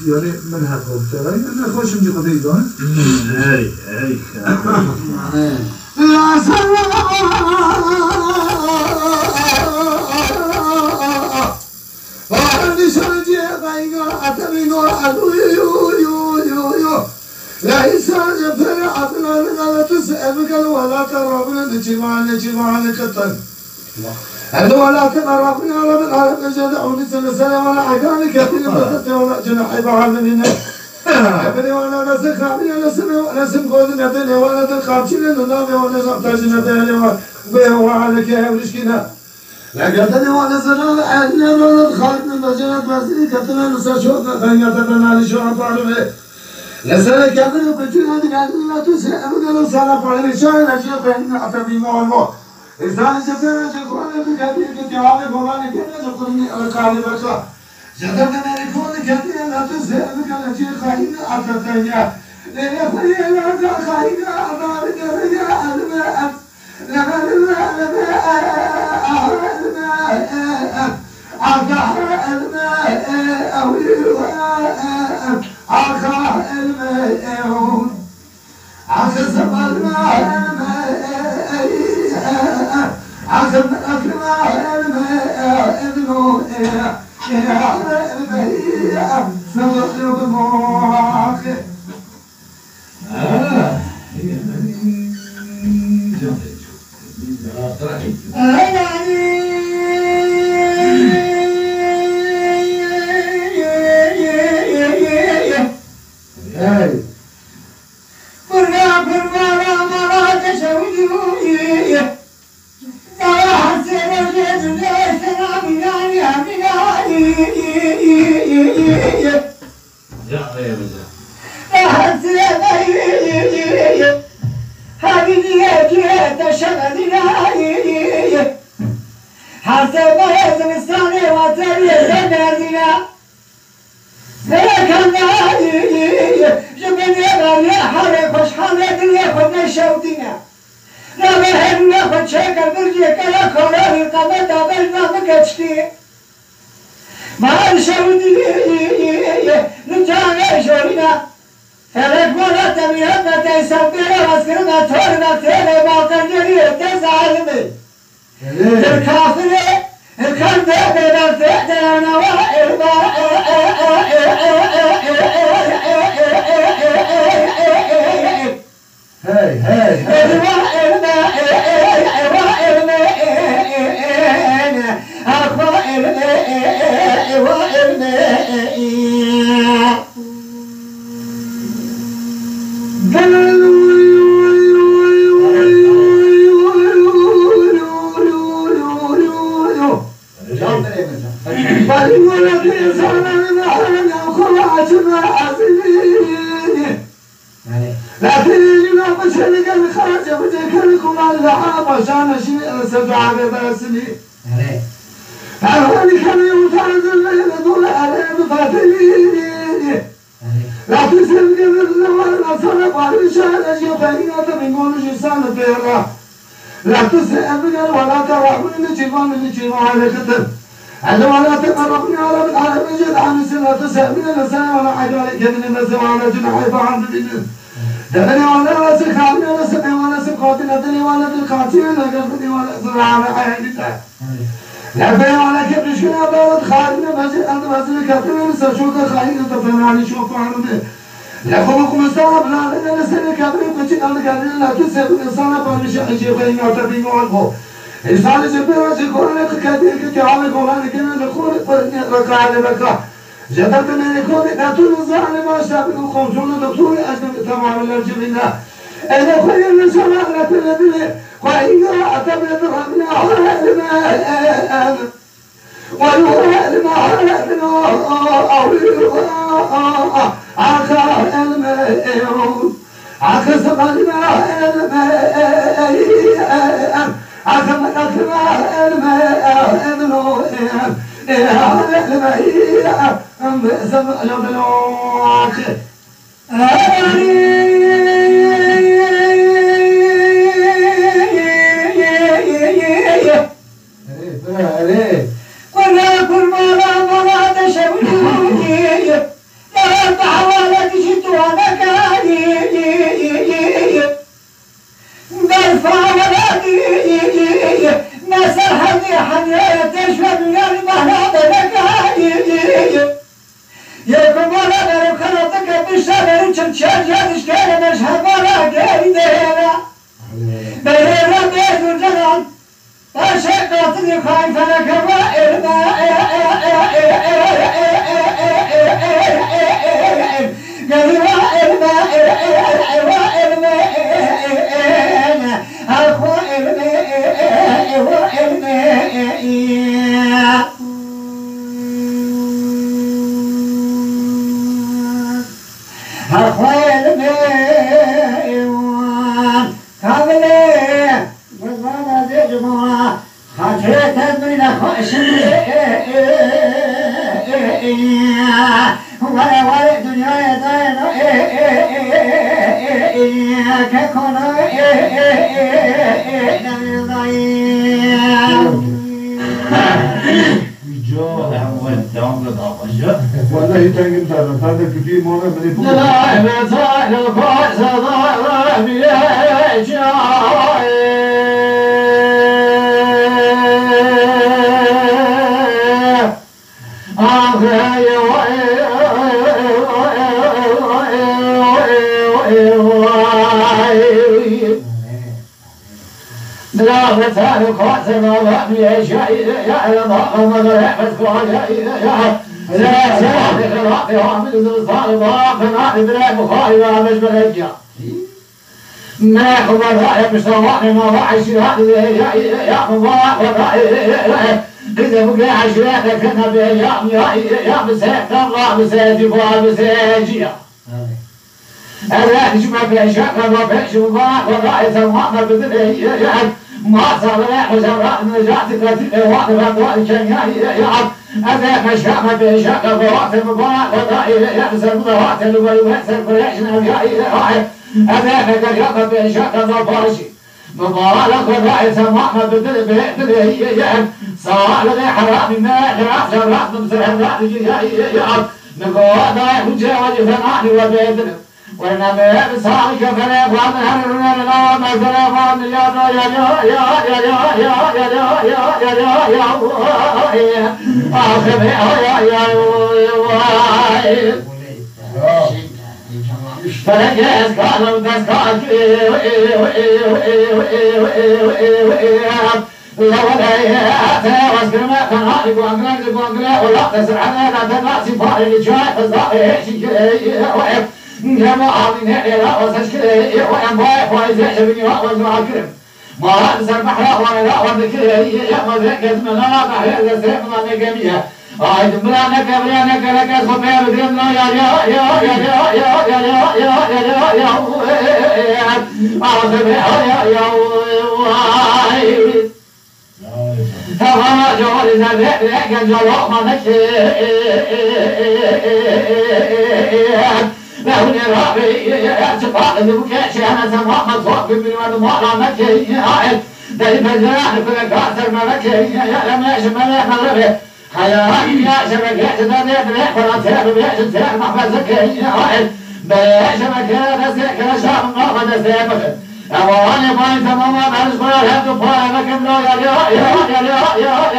يعني من حقهم ترى أنا خوش من جقديدون. هاي يا سلام وعندي شرجي غير أتمنى يو لا إنسان يفرع عطنا لا تسألك ولا تربنا نجمعنا كتن ولا تقربنا رب العالمين جدعوني سنة ولا عقاني كثير بطت ولا جناحي بعالمين ابني وانا نسخ عبني نسم قوذ ندني وانا تلقابشين ننامي وانا زمتاج ندني وعليك يا مشكلة لقدني وانا زنال أهلنا وانا خالدنا بجنة بسيطة كتنا نساشونا خينا تبنا لشونا بعلمي لسنة كبيرة بجنة دقالنا تسألنا لسنة بعلمي شاين أجيب بيننا أتبي موالمو إنسان جبنا جكوانا بكثير كتيابي بولاني كنا جكوني أرقالي بكا جدرنا مريكوني كثير لا تسألك التي خاينا أتتنيا ليلة خينا خاينا أبارك رجاء الماء لمن الماء عقاح الماء عقاح الماء عقسم الماء عقب أكرم الماء ابنه يا البيع سوق الموعق جدرت من يكون ناتون الظالم وشابه الخمسون دكتور أجنبي تمام الجبنة أنا خير النسماء لكل وإذا أعتبر ربنا علماء ويعلم علمنا أو آخر الماء عكس قلبي عكس والله تنقل دارنا هذا كثير مونا من يفوق لا بزايد الفاس ضايع بيجاي لا بزايد الفاس ضايع بيجاي يا الله ما رحمتك يا لا سامح الراقي وعمل الزلطان ضاق ناحي بلا بخاري ولا مش بلجا ما خبر رأي بسواقي ما راعي شراط يا مبارك وراعي إذا بقى عشرات كنا بيام يا مسيح الله مسيح جبار مسيح جيا الرأي شما في شاكر ما فيش مبارك وراعي سمعنا بدل ما صار لا وزراء نجاتك وقت فضاء كان أذاك الشام بشاك بوقت مبارك وضائي يحسن بوقت ويحسن فريشنا يا أذاك الشام بشاك مبارشي مبارك وضائي سمعنا بدل صار لي حرام ما خلاف شرات مسرح يا نقول ضايع وجاوز فناني وبيدنا ونما بصالك فلا فاضنا لنا ما فلا فاض يا آخر يا فلجأت قالوا تسقط الأوليات واسكرما كان هارب وانقلاب ولا تسر على ذات الناس فارغ شايف الصاحي شيء كما عظيم لا وسشكل وينبايح ويزيح بني وزمع الكرم ما أنسى محرا ولا وذكر يا مذاك اسمنا بحر الزرق من جميع أيد ملانا كبريانا كلك صبيا بدرنا هذا جوال زبيب لكن جوال ما لا هو رابي ارتقاء المكاش أنا سماح مصاب من المرة مكي دايما جراح في الكاسر ملكي يا لماش ملاك مغربي حياتي يا شبكات دنيا بريح ولا تاب بيش تاب محفظك يا بيش مكان سكر شاب ناخذ سيبك أواني باين تماما بارش قرار هدو باين مكان لا يا آخر يا